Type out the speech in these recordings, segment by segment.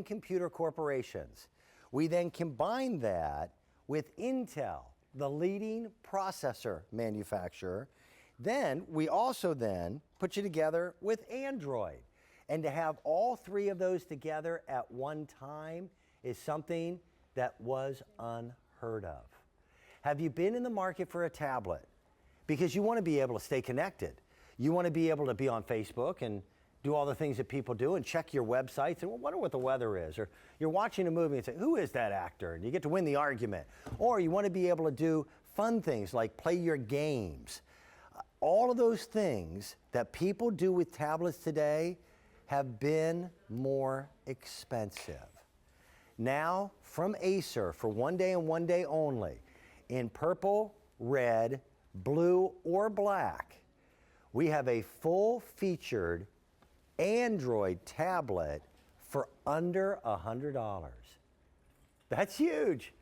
computer corporations. We then combine that with Intel, the leading processor manufacturer. Then we also then put you together with Android. And to have all three of those together at one time is something that was unheard of. Have you been in the market for a tablet? Because you want to be able to stay connected. You want to be able to be on Facebook and do all the things that people do and check your websites and wonder what the weather is. Or you're watching a movie and say, who is that actor? And you get to win the argument. Or you want to be able to do fun things like play your games. All of those things that people do with tablets today have been more expensive. Now, from Acer, for one day and one day only, in purple, red, blue, or black, we have a full-featured Android tablet for under $100. That's huge.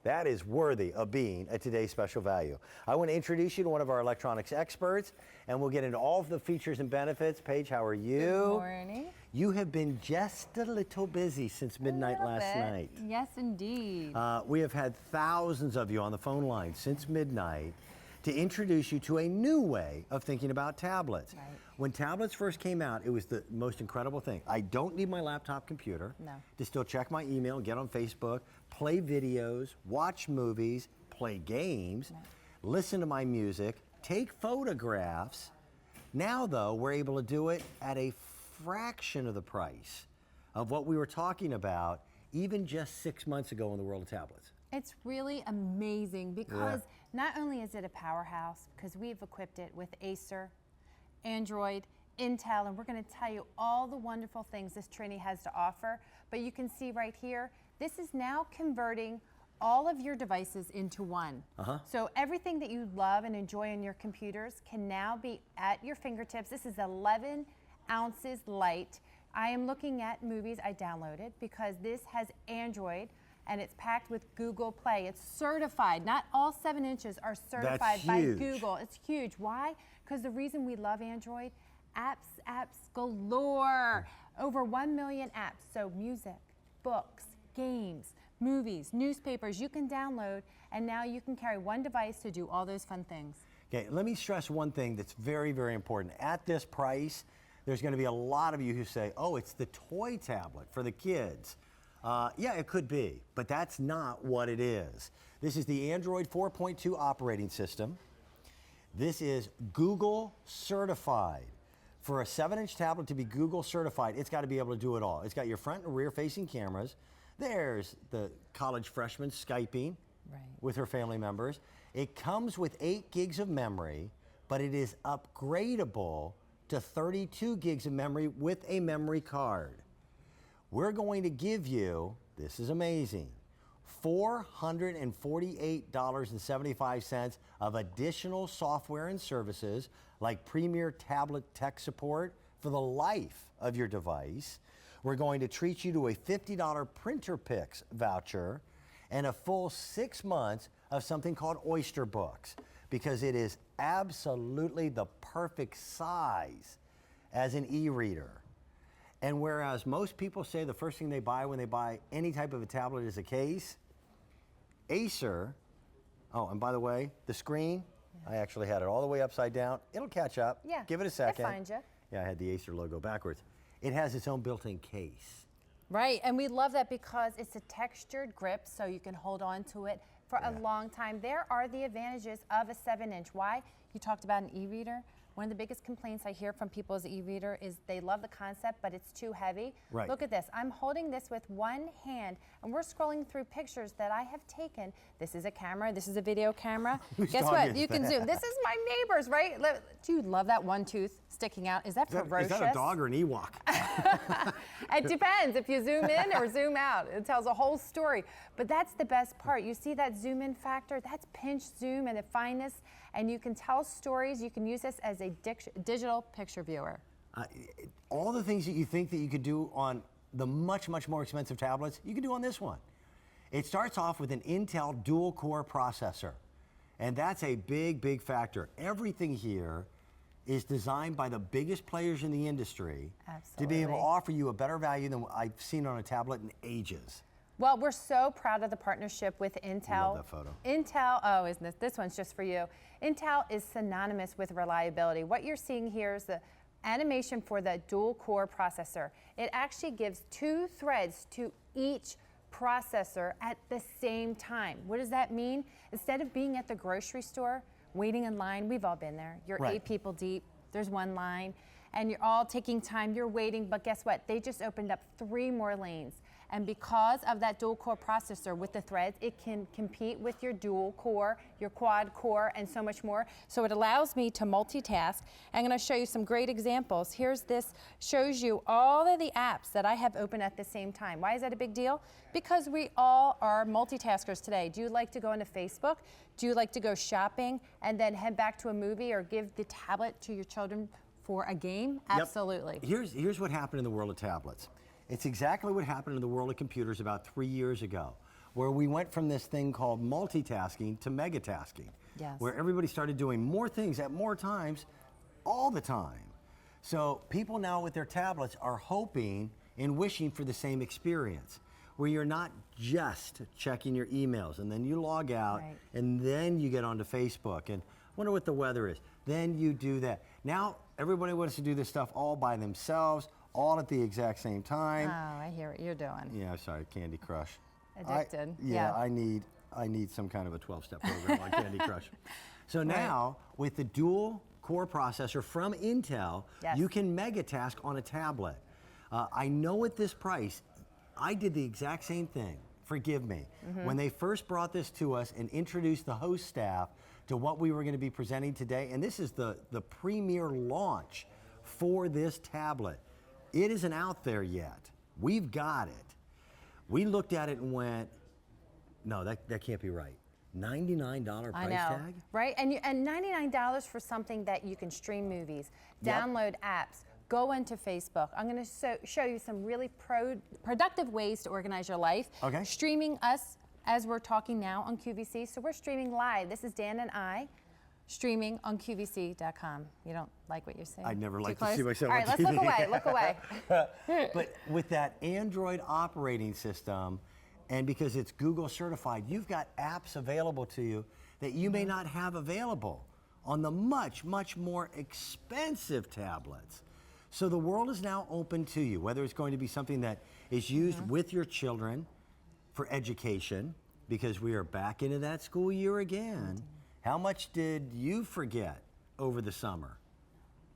That is worthy of being a today's special value. I want to introduce you to one of our electronics experts, and we'll get into all of the features and benefits. Paige, how are you? Good morning. You have been just a little busy since midnight last night. Yes, indeed. We have had thousands of you on the phone line since midnight to introduce you to a new way of thinking about tablets. Right. When tablets first came out, it was the most incredible thing. I don't need my laptop computer to still check my email, get on Facebook, play videos, watch movies, play games, listen to my music, take photographs. Now, though, we're able to do it at a fraction of the price of what we were talking about even just 6 months ago in the world of tablets. It's really amazing because not only is it a powerhouse, because we've equipped it with Acer, Android, Intel, and we're going to tell you all the wonderful things this Trinity has to offer, but you can see right here, this is now converting all of your devices into one. So everything that you love and enjoy on your computers can now be at your fingertips. This is 11 ounces light. I am looking at movies I downloaded because this has Android and it's packed with Google Play. It's certified. Not all 7 inches are certified by Google. It's huge. Why? Because the reason we love Android, apps galore. Over 1 million apps. So music, books, games, movies, newspapers, you can download, and now you can carry one device to do all those fun things. Okay, let me stress one thing that's very, very important. At this price, there's going to be a lot of you who say, oh, it's the toy tablet for the kids. Yeah, it could be, but that's not what it is. This is the Android 4.2 operating system. This is Google certified. For a 7-inch tablet to be Google certified, it's got to be able to do it all. It's got your front and rear facing cameras. There's the college freshman Skyping with her family members. It comes with 8 gigs of memory, but it is upgradable to 32 gigs of memory with a memory card. We're going to give you, this is amazing, $448.75 of additional software and services like premier tablet tech support for the life of your device. We're going to treat you to a $50 Printer Picks voucher and a full 6 months of something called Oyster Books, because it is absolutely the perfect size as an e-reader. And whereas most people say the first thing they buy when they buy any type of a tablet is a case, Acer, oh, and by the way, the screen, I actually had it all the way upside down. It'll catch up. Yeah. Give it a second. It finds you. Yeah, I had the Acer logo backwards. It has its own built-in case. Right, and we love that because it's a textured grip, so you can hold on to it for a long time. There are the advantages of a 7-inch. Why? You talked about an e-reader. One of the biggest complaints I hear from people as e-reader is they love the concept, but it's too heavy. Right. Look at this. I'm holding this with one hand, and we're scrolling through pictures that I have taken. This is a camera. This is a video camera. Guess what? You can zoom. This is my neighbor's, right? Do you love that one tooth sticking out? Is that ferocious? Is that a dog or an Ewok? It depends if you zoom in or zoom out. It tells a whole story. But that's the best part. You see that zoom in factor? That's pinch zoom and the fineness, and you can tell stories. You can use this as a digital picture viewer. All the things that you think that you could do on the much, much more expensive tablets, you can do on this one. It starts off with an Intel dual-core processor, and that's a big, big factor. Everything here is designed by the biggest players in the industry to be able to Absolutely. offer you a better value than I've seen on a tablet in ages. Well, we're so proud of the partnership with Intel. Love that photo. Intel, oh, isn't this one's just for you. Intel is synonymous with reliability. What you're seeing here is the animation for the dual core processor. It actually gives 2 threads to each processor at the same time. What does that mean? Instead of being at the grocery store, waiting in line, we've all been there. You're Right. 8 people deep, there's 1 line, and you're all taking time, you're waiting, but guess what? They just opened up 3 more lanes. And because of that dual core processor with the threads, it can compete with your dual core, your quad core, and so much more. So it allows me to multitask. I'm gonna show you some great examples. Here's this, shows you all of the apps that I have open at the same time. Why is that a big deal? Because we all are multitaskers today. Do you like to go into Facebook? Do you like to go shopping and then head back to a movie or give the tablet to your children for a game? Yep. Absolutely. Here's what happened in the world of tablets. It's exactly what happened in the world of computers about 3 years ago, where we went from this thing called multitasking to megatasking, Yes. where everybody started doing more things at more times all the time. So people now with their tablets are hoping and wishing for the same experience, where you're not just checking your emails and then you log out Right. and then you get onto Facebook and wonder what the weather is. Then you do that. Now everybody wants to do this stuff all by themselves, all at the exact same time. Oh, I hear what you're doing. Yeah, sorry, Candy Crush. Addicted. Yeah, I need some kind of a 12-step program on Candy Crush. So now, with the dual core processor from Intel, Yes. you can megatask on a tablet. I know at this price, I did the exact same thing. Forgive me. When they first brought this to us and introduced the host staff to what we were going to be presenting today, and this is the premier launch for this tablet. It isn't out there yet. We've got it. We looked at it and went, no, that can't be right. $99 price I know, tag? right? And $99 for something that you can stream movies, Yep. download apps, go into Facebook. I'm going to show you some really productive ways to organize your life. Okay. Streaming us as we're talking now on QVC. So we're streaming live. This is Dan and I streaming on QVC.com. You don't like what you're saying? I'd never Too like to close? see myself All on right, let's look TV. away. Look away. But with that Android operating system, and because it's Google certified, you've got apps available to you that you may not have available on the much, much more expensive tablets. So the world is now open to you, whether it's going to be something that is used with your children for education, because we are back into that school year again. How much did you forget over the summer?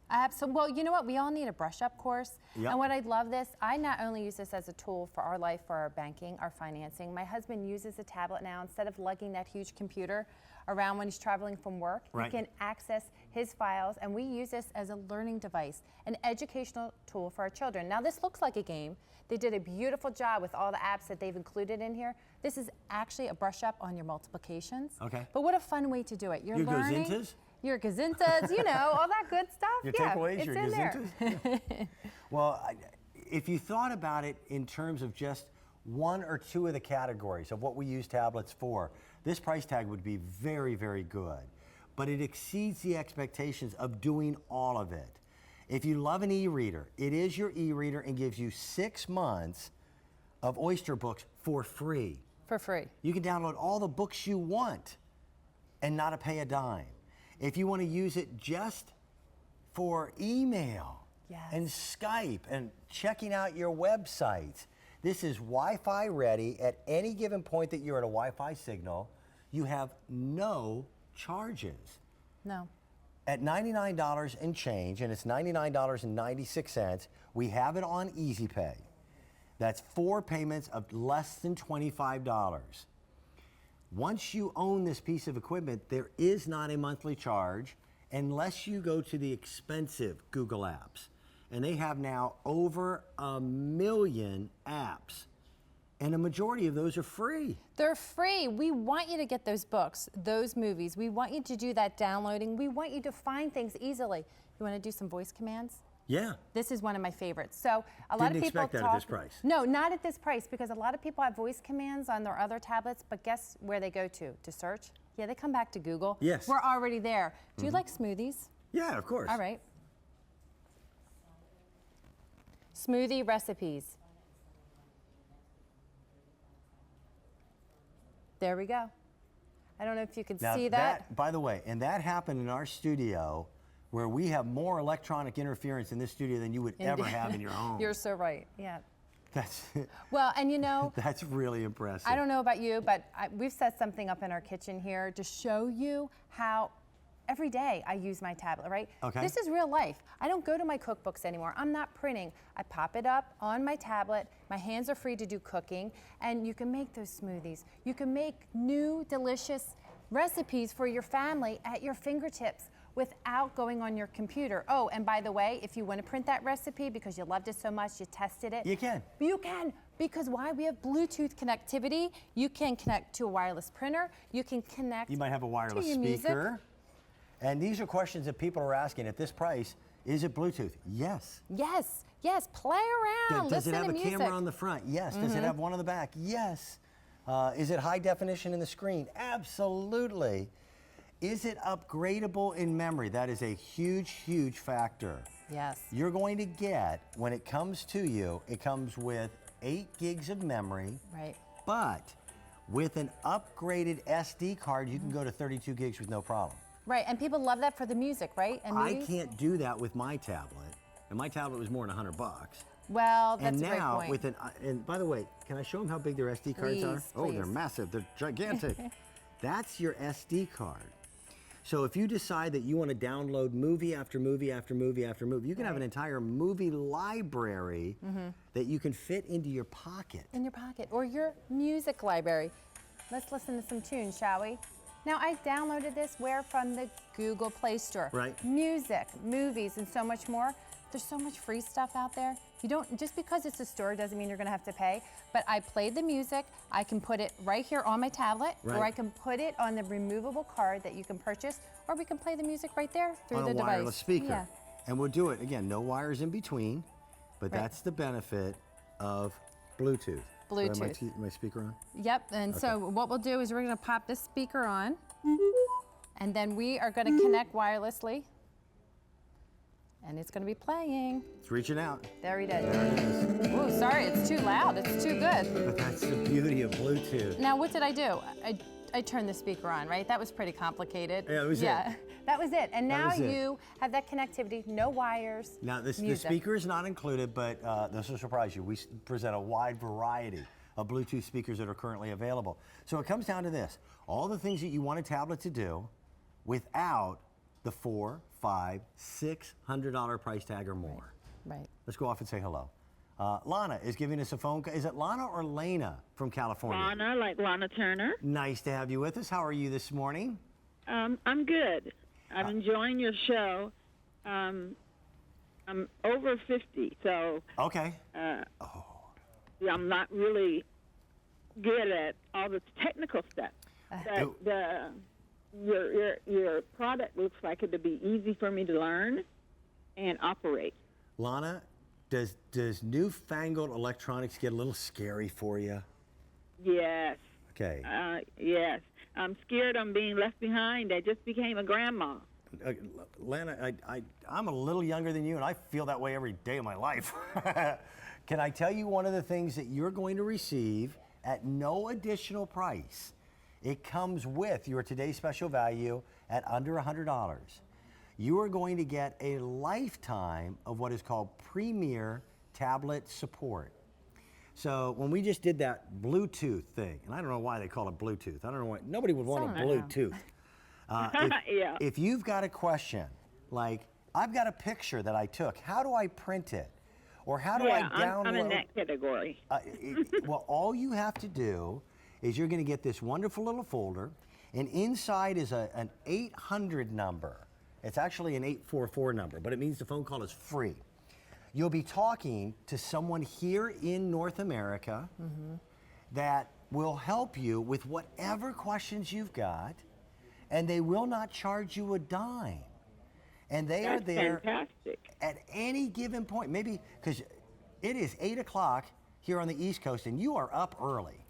Absolutely. Well, you know what? We all need a brush-up course. Yep. And what I love this, I not only use this as a tool for our life, for our banking, our financing. My husband uses a tablet now. Instead of lugging that huge computer around when he's traveling from work, Right. he can access his files, and we use this as a learning device, an educational tool for our children. Now, this looks like a game. They did a beautiful job with all the apps that they've included in here. This is actually a brush-up on your multiplications. Okay. But what a fun way to do it. You're Your learning. gazintas? Your gazintas, you know, all that good stuff. Your yeah, takeaways, it's your in there. gazintas? Well, if you thought about it in terms of just 1 or 2 of the categories of what we use tablets for, this price tag would be very, very good. But it exceeds the expectations of doing all of it. If you love an e-reader, it is your e-reader and gives you 6 months of Oyster books for free. For free. You can download all the books you want and not pay a dime. If you want to use it just for email Yes. and Skype and checking out your websites, this is Wi-Fi ready. At any given point that you're at a Wi-Fi signal, you have no charges. No. At $99 and change, and it's $99.96, we have it on Easy Pay. That's 4 payments of less than $25. Once you own this piece of equipment, there is not a monthly charge unless you go to the expensive Google apps. And they have now over 1 million apps. And a majority of those are free. They're free. We want you to get those books, those movies. We want you to do that downloading. We want you to find things easily. You want to do some voice commands? Yeah. This is one of my favorites. So a lot of Didn't people expect that talk. at this price. No, not at this price, because a lot of people have voice commands on their other tablets. But guess where they go to search? Yeah, they come back to Google. Yes. We're already there. Do you like smoothies? Yeah, of course. All right. Smoothie recipes. There we go. I don't know if you can Now see that. by the way, and that happened in our studio where we have more electronic interference in this studio than you would ever have in your home. You're so right. Yeah. That's Well, and you know, that's really impressive. I don't know about you, but we've set something up in our kitchen here to show you how every day I use my tablet, right? Okay. This is real life. I don't go to my cookbooks anymore. I'm not printing. I pop it up on my tablet. My hands are free to do cooking, and you can make those smoothies. You can make new, delicious recipes for your family at your fingertips without going on your computer. Oh, and by the way, if you want to print that recipe because you loved it so much, you tested it. You can. You can, because why? We have Bluetooth connectivity. You can connect to a wireless printer. You can connect You might have a wireless to your speaker. music. And these are questions that people are asking. At this price, is it Bluetooth? Yes. Yes, yes, play around, Does it listen have to a music. camera on the front? Yes. Does it have one on the back? Yes. Is it high definition in the screen? Absolutely. Is it upgradable in memory? That is a huge, huge factor. Yes. You're going to get, when it comes to you, it comes with 8 gigs of memory, Right. but with an upgraded SD card, you can go to 32 gigs with no problem. Right, and people love that for the music, right? And I movies? can't do that with my tablet, and my tablet was more than $100. Well, that's And a great now, point. with and by the way, can I show them how big their SD cards are? Please, Oh, they're please. massive. They're gigantic. That's your SD card. So if you decide that you want to download movie after movie after movie after movie, you can have an entire movie library that you can fit into your pocket. In your pocket, or your music library. Let's listen to some tunes, shall we? Now, I downloaded this where from the Google Play Store. Right. Music, movies, and so much more. There's so much free stuff out there. You don't, just because it's a store doesn't mean you're gonna have to pay. But I played the music. I can put it right here on my tablet, Right. or I can put it on the removable card that you can purchase, or we can play the music right there through On the a device. wireless speaker. Yeah. And we'll do it, again, no wires in between, but Right. that's the benefit of Bluetooth. So I have Bluetooth. my speaker on? Yep, and so what we'll do is we're gonna pop this speaker on, and then we are gonna connect wirelessly, and it's gonna be playing. It's reaching out. There he does. There it is. Ooh, sorry, it's too loud, it's too good. But that's the beauty of Bluetooth. Now, what did I do? I turned the speaker on, right? That was pretty complicated. Yeah, that was it. That was it. And now was it. you have that connectivity, no wires. Now, the music. speaker is not included, but this will surprise you. We present a wide variety of Bluetooth speakers that are currently available. So it comes down to this. All the things that you want a tablet to do without the $400, $500, $600 price tag or more. Right. Let's go off and say hello. Lana is giving us a phone call. Is it Lana or Lena from California? Lana, like Lana Turner. Nice to have you with us. How are you this morning? I'm good. I'm enjoying your show. I'm over 50, so Okay. I'm not really good at all the technical stuff. But your product looks like it would be easy for me to learn and operate. Lana, does newfangled electronics get a little scary for you? Yes. Okay. Yes. I'm scared I'm being left behind. I just became a grandma. Lana, I'm a little younger than you, and I feel that way every day of my life. Can I tell you one of the things that you're going to receive at no additional price? It comes with your today's special value at under $100. You are going to get a lifetime of what is called Premier Tablet Support. So when we just did that Bluetooth thing, and I don't know why they call it Bluetooth. I don't know why. Nobody would want a Bluetooth. Yeah. If you've got a question, like I've got a picture that I took, how do I print it? Or how do I download? I'm in that category. Well, all you have to do is you're going to get this wonderful little folder, and inside is an 800 number. It's actually an 844 number, but it means the phone call is free. You'll be talking to someone here in North America that will help you with whatever questions you've got, and they will not charge you a dime. And they are That's there fantastic. at any given point, maybe because it is 8 o'clock here on the East Coast and you are up early.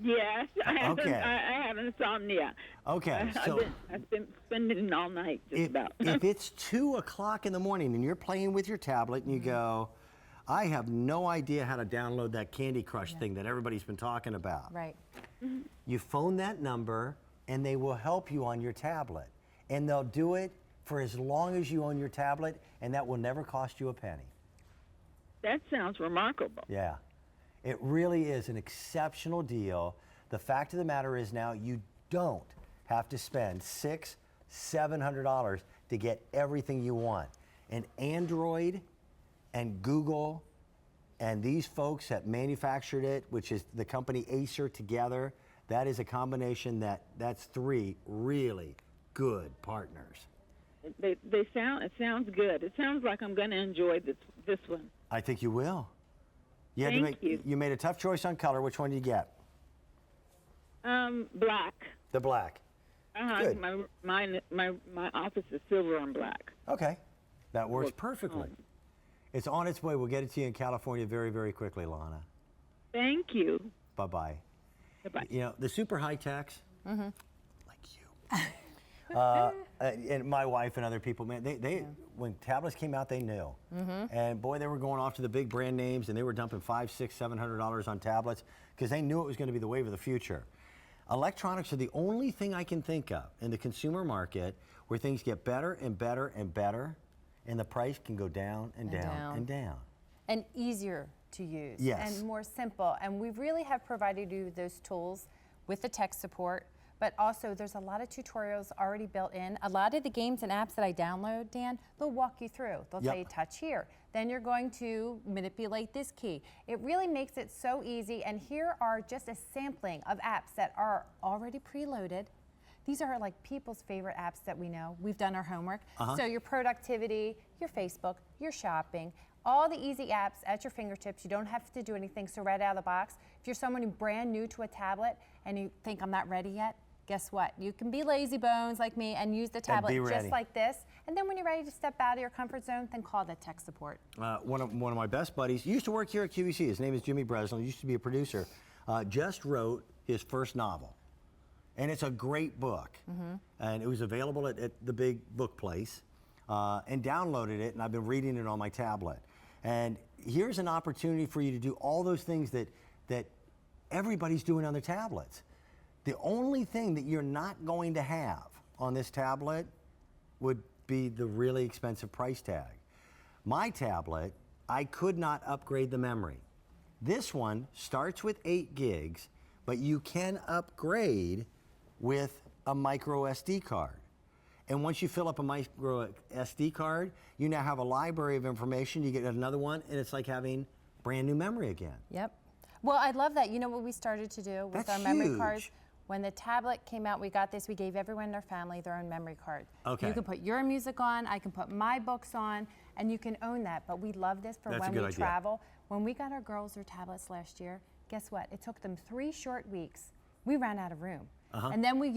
Yes, Okay. I have insomnia. Okay, so I've been spending all night just about. if it's 2 o'clock in the morning and you're playing with your tablet and you go, I have no idea how to download that Candy Crush thing that everybody's been talking about. Right. You phone that number and they will help you on your tablet. And they'll do it for as long as you own your tablet, and that will never cost you a penny. That sounds remarkable. Yeah. It really is an exceptional deal. The fact of the matter is now you don't have to spend $600, $700 to get everything you want. And Android and Google and these folks that manufactured it, which is the company Acer together, that is a combination that's 3 really good partners. It sounds good. It sounds like I'm going to enjoy this one. I think you will. You had to Thank you. You made a tough choice on color. Which one did you get? Black. The black. Good. My office is silver and black. Okay. That works perfectly. It's on its way. We'll get it to you in California very, very quickly, Lana. Thank you. Bye-bye. Goodbye. You know, the super high techs, like you, and my wife and other people, man, they when tablets came out, they knew. And boy, they were going off to the big brand names, and they were dumping $500, $600, $700 on tablets because they knew it was going to be the wave of the future. Electronics are the only thing I can think of in the consumer market where things get better and better and better, and the price can go down and down and down. And easier to use. Yes. And more simple. And we really have provided you those tools with the tech support, but also there's a lot of tutorials already built in. A lot of the games and apps that I download, Dan, they'll walk you through. They'll tell you touch here. Then you're going to manipulate this key. It really makes it so easy. And here are just a sampling of apps that are already preloaded. These are like people's favorite apps that we know. We've done our homework. So your productivity, your Facebook, your shopping, all the easy apps at your fingertips. You don't have to do anything. So right out of the box, if you're someone who's brand new to a tablet and you think I'm not ready yet, guess what? You can be lazy bones like me and use the tablet just like this. And then when you're ready to step out of your comfort zone, then call the tech support. One of my best buddies used to work here at QVC. His name is Jimmy Breslin. He used to be a producer. Just wrote his first novel. And it's a great book. And it was available at the big book place. And downloaded it, and I've been reading it on my tablet. And here's an opportunity for you to do all those things that everybody's doing on their tablets. The only thing that you're not going to have on this tablet would be the really expensive price tag. My tablet, I could not upgrade the memory. This one starts with 8 gigs, but you can upgrade with a micro SD card. And once you fill up a micro SD card, you now have a library of information. You get another one, and it's like having brand new memory again. Yep. Well, I love that. You know what we started to do with our memory cards? Huge. When the tablet came out, we got this. We gave everyone in their family their own memory card. Okay. You can put your music on. I can put my books on, and you can own that. But we love this for when we travel. When we got our girls their tablets last year, guess what? It took them 3 short weeks. We ran out of room. And then we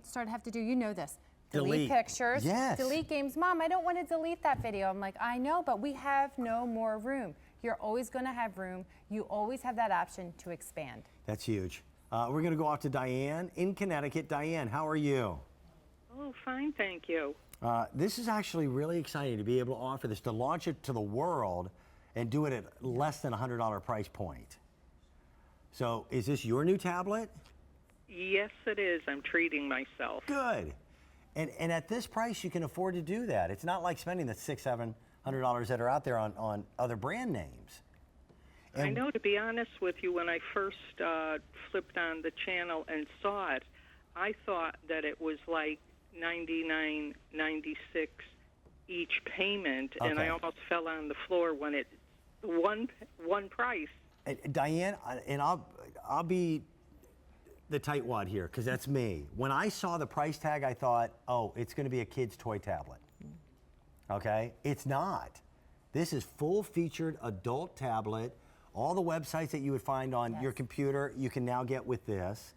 started to have to do. You know this. Delete pictures, delete games. Mom, I don't want to delete that video. I'm like, I know, but we have no more room. You're always going to have room. You always have that option to expand. That's huge. We're going to go off to Diane in Connecticut. Diane, how are you? Oh, fine, thank you. This is actually really exciting to be able to offer this, to launch it to the world and do it at less than $100 price point. So is this your new tablet? Yes, it is. I'm treating myself. Good. And at this price, you can afford to do that. It's not like spending the $600, $700 that are out there on other brand names. I know, to be honest with you, when I first flipped on the channel and saw it, I thought that it was like $99.96 each payment, and I almost fell on the floor when it one price. Diane, and I'll be the tightwad here, because that's me. When I saw the price tag, I thought, oh, it's going to be a kid's toy tablet. Okay? It's not. This is full-featured adult tablet. All the websites that you would find on your computer, you can now get with this.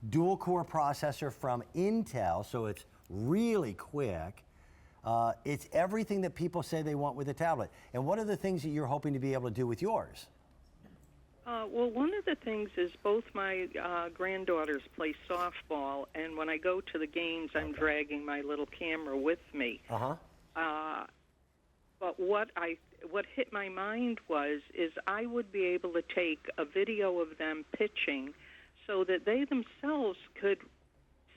Dual-core processor from Intel, so it's really quick. It's everything that people say they want with a tablet. And what are the things that you're hoping to be able to do with yours? Well, one of the things is both my granddaughters play softball, and when I go to the games, I'm dragging my little camera with me. But what hit my mind is I would be able to take a video of them pitching so that they themselves could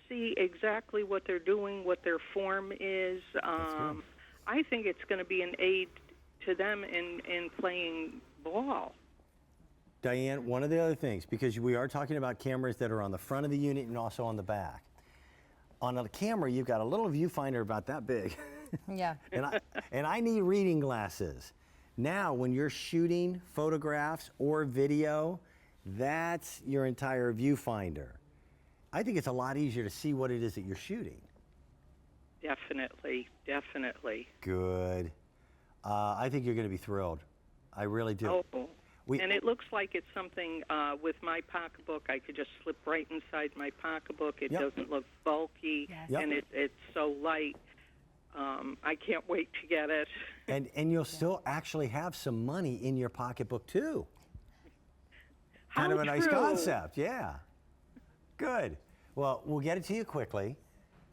see exactly what they're doing, what their form is. I think it's going to be an aid to them in playing ball. Diane, one of the other things, because we are talking about cameras that are on the front of the unit and also on the back. On a camera, you've got a little viewfinder about that big. Yeah. and I need reading glasses. Now, when you're shooting photographs or video, that's your entire viewfinder. I think it's a lot easier to see what it is that you're shooting. Definitely, definitely. Good. I think you're going to be thrilled. I really do. Oh, and it looks like it's something with my pocketbook. I could just slip right inside my pocketbook. It doesn't look bulky, and it's so light. I can't wait to get it. And you'll still actually have some money in your pocketbook, too. Kind of a nice concept, yeah. Good. Well, we'll get it to you quickly.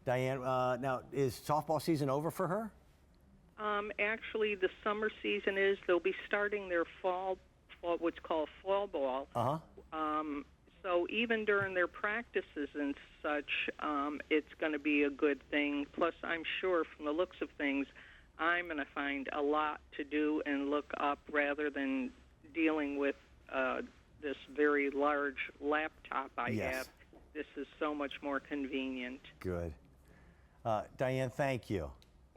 Diane, now, is softball season over for her? Actually, the summer season is. They'll be starting their what's called fall ball. So even during their practices and such, it's going to be a good thing. Plus, I'm sure from the looks of things, I'm going to find a lot to do and look up rather than dealing with this very large laptop I have. This is so much more convenient. Good. Diane, thank you.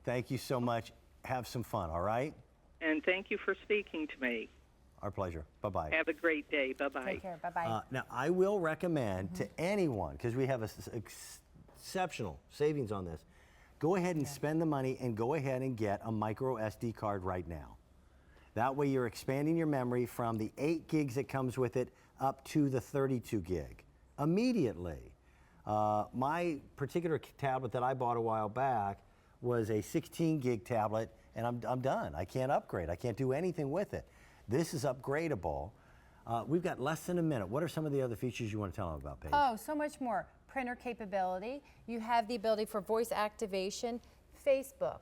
Thank you so much. Have some fun, all right? And thank you for speaking to me. Our pleasure. Bye-bye. Have a great day. Bye-bye. Take care. Bye-bye. Now, I will recommend to anyone, because we have exceptional savings on this, go ahead and spend the money and go ahead and get a micro SD card right now. That way you're expanding your memory from the 8 gigs that comes with it up to the 32 gig immediately. My particular tablet that I bought a while back was a 16 gig tablet, and I'm done. I can't upgrade. I can't do anything with it. This is upgradable. We've got less than a minute. What are some of the other features you want to tell them about, Paige? Oh, so much more. Printer capability. You have the ability for voice activation, Facebook,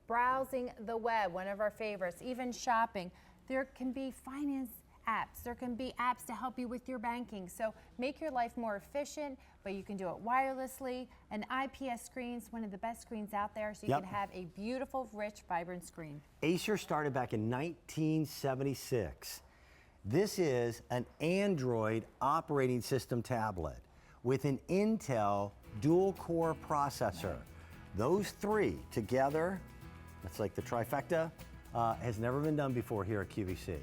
browsing the web, one of our favorites, even shopping. There can be finance apps. There can be apps to help you with your banking. So make your life more efficient, but you can do it wirelessly. An IPS screen is one of the best screens out there, so you can have a beautiful, rich, vibrant screen. Acer started back in 1976. This is an Android operating system tablet with an Intel dual-core processor. Those three together, that's like the trifecta, has never been done before here at QVC.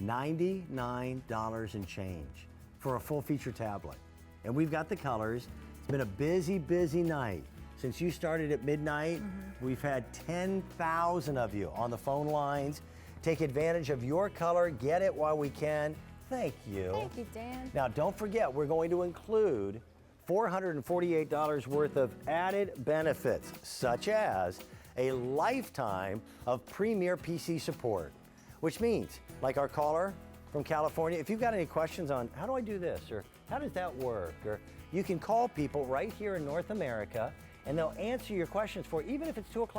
$99 and change for a full-feature tablet. And we've got the colors. It's been a busy, busy night. Since you started at midnight, we've had 10,000 of you on the phone lines. Take advantage of your color. Get it while we can. Thank you. Thank you, Dan. Now, don't forget, we're going to include $448 worth of added benefits, such as a lifetime of premier PC support, which means, like our caller from California, if you've got any questions on how do I do this, or how does that work, or you can call people right here in North America, and they'll answer your questions for, even if it's 2 o'clock.